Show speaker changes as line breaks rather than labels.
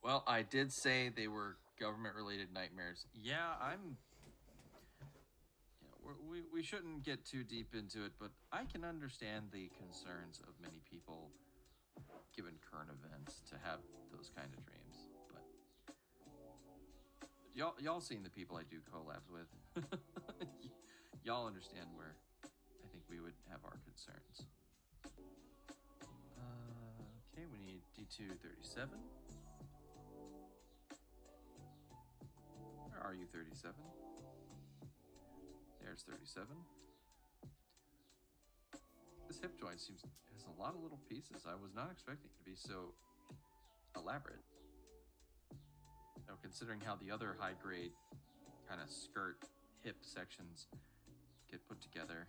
Well, I did say they were government-related nightmares. Yeah, we shouldn't get too deep into it, but I can understand the concerns of many people, given current events, to have those kind of dreams. But y'all seen the people I do collabs with. Y'all understand where I think we would have our concerns. Okay, we need D237. Where are you, 37? There's 37. This hip joint has a lot of little pieces. I was not expecting it to be so elaborate. Now, considering how the other high grade kind of skirt hip sections get put together,